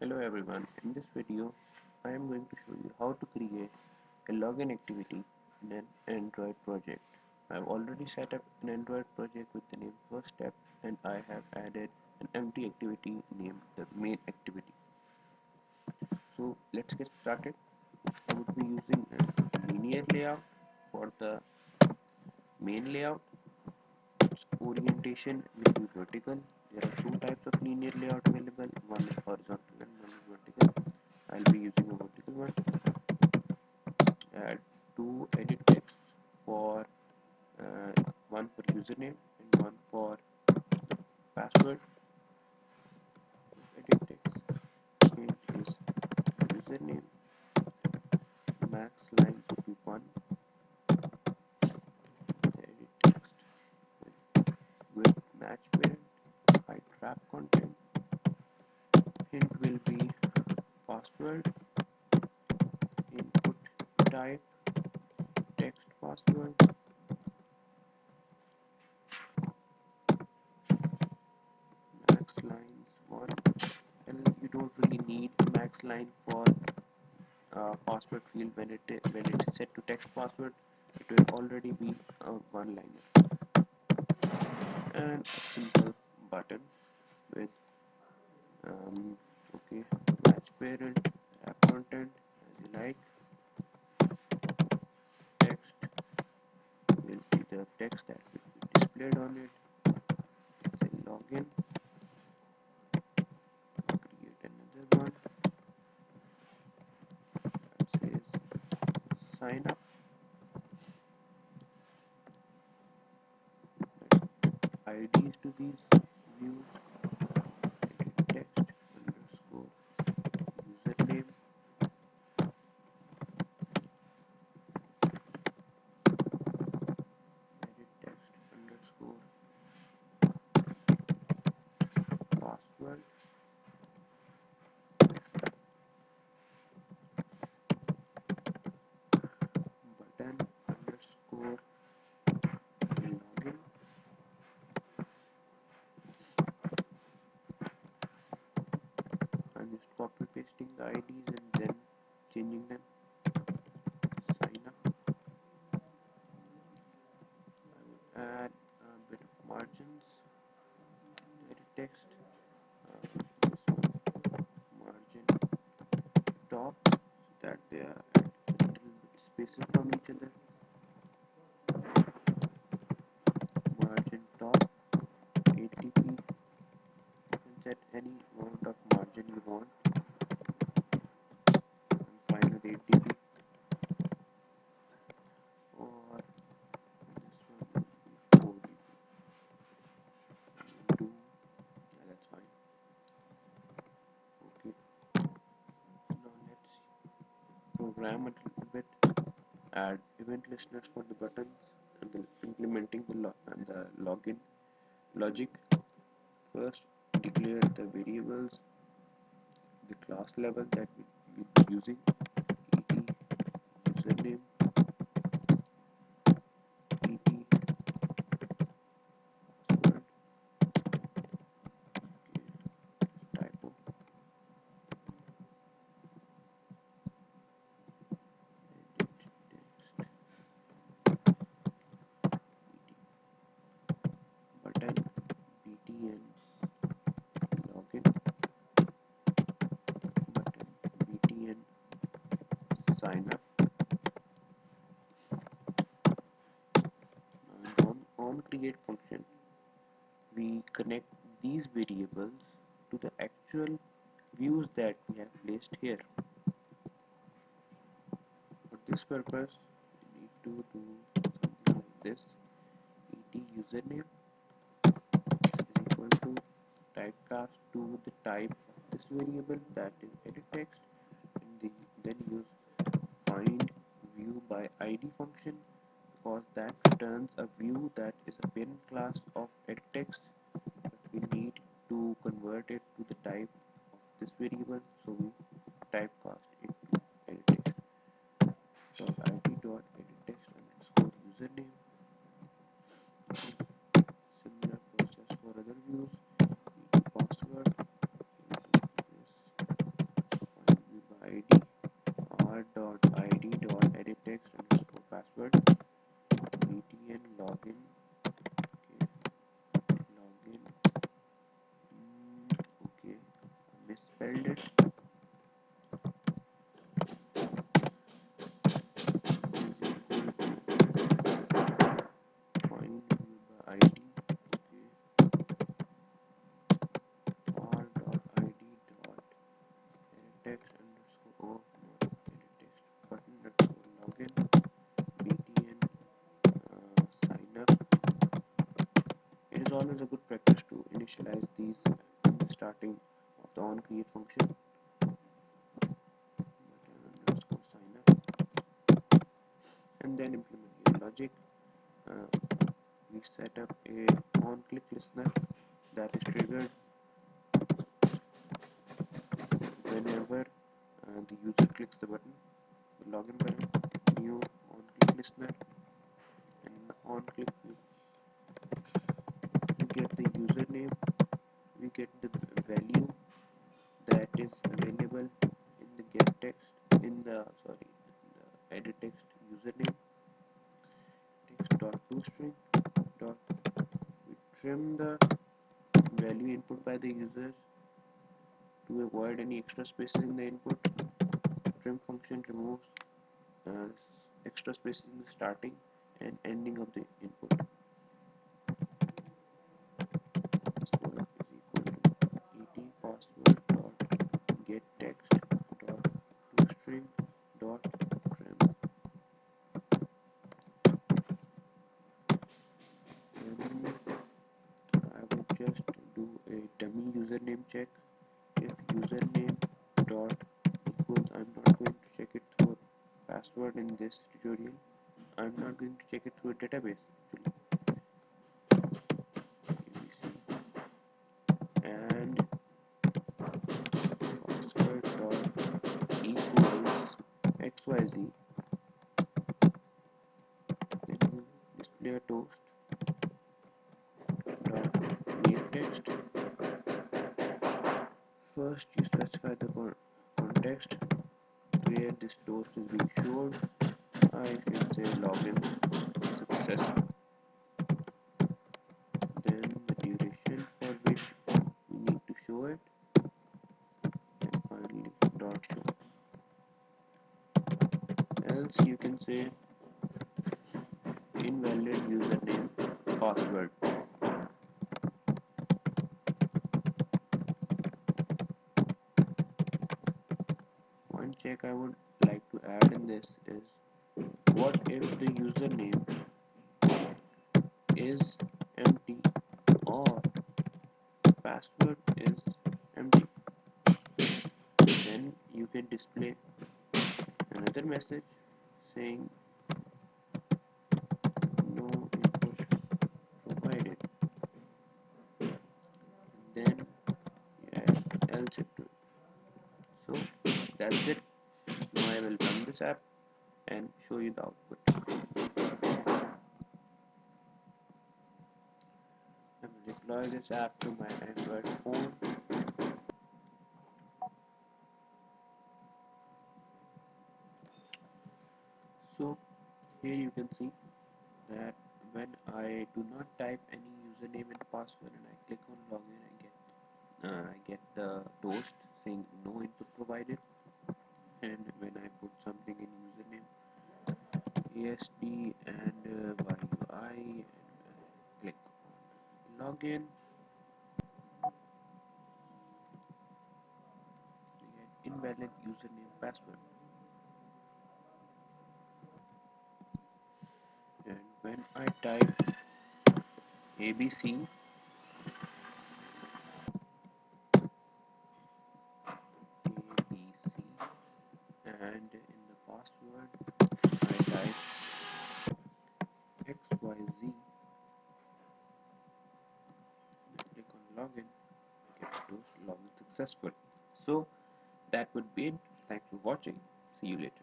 Hello everyone, in this video I am going to show you how to create a login activity in an Android project. I have already set up an Android project with the name First Step and I have added an empty activity named the main activity. So let's get started. I would be using a linear layout for the main layout. Its orientation will be vertical. There are two types of linear layout available, one is horizontal and one is vertical. I'll be using a vertical one. Add two edit texts for one for username and one for password. Edit text name is username, max lines would be 1. The edit text with match parent, hide wrap content. Hint will be password, input type, text password, max lines 1. And you don't really need max line for password field when it is set to text password. It will already be a one liner and a simple button with okay, match parent, app content as you like. Text will be the text that will be displayed on it. Say login, create another one that says sign up. IDs to these views, edit text underscore username, edit text underscore password, button underscore login. I'm just copy pasting the IDs and then changing them. Sign up. I would add a bit of margins. Edit text. This one margin top so that they are at a little bit spaces from each other. Margin top 80p. You can set any amount of margin you want. I'm fine with 80p or this one will be 4dp. Do yeah, that's fine. Okay, now let's program a little bit. Add event listeners for the buttons and the implementing the login logic. First, declare the variables, the class level that we be using, et username, et password, okay, typo, edit text, button, btn login, button, btn sign up. Now on create function, we connect these variables to the actual views that we have placed here. For this purpose, we need to do something like this. Et username is equal to typecast to the type of this variable, that is edit text, and then use find view by id function, because that returns a view that is a parent class of edit text, but we need to convert it to the type of this variable, so we typecast it to edit text. So id dot edit text underscore username. Similar process for other views. Password into this. always a good practice to initialize these in the starting of the onCreate function. Underscore sign up, and then implement your logic. We set up a on-click listener that is triggered whenever the user clicks the button, the login button, new on-click listener, and in the on-click we get the username, we get the value that is available in the get text, in the edit text username, text dot toString dot, we trim the value input by the users to avoid any extra spaces in the input. Trim function removes uh, extra spaces in the starting and ending of the input. Password is equal to et password dot get text dot toString dot trim. Then I would just do a dummy username check. If username dot equals, I'm not going to check it through a password in this tutorial. I'm not going to check it through a database actually. And password dot equals xyz, then you display a toast dot name text. First you specify the context where this toast is being shown. I can say login successful. Then the duration for which we need to show it, and finally dot show. Else you can say invalid username password. One check I would like to add in this is, what if the username is empty or password is empty? Then you can display another message saying no input provided. Then add else if to it. So that's it. Now I will run this app and show you the output. I will deploy this app to my Android phone. So here you can see that when I do not type any username and password and I click on login, I get the toast saying no input provided. And when I put something in username, ASD and YUI, and click on login, I get invalid username password. And when I type ABC, and in the password I type XYZ, click on login, get to login successful. So that would be it. Thanks for watching. See you later.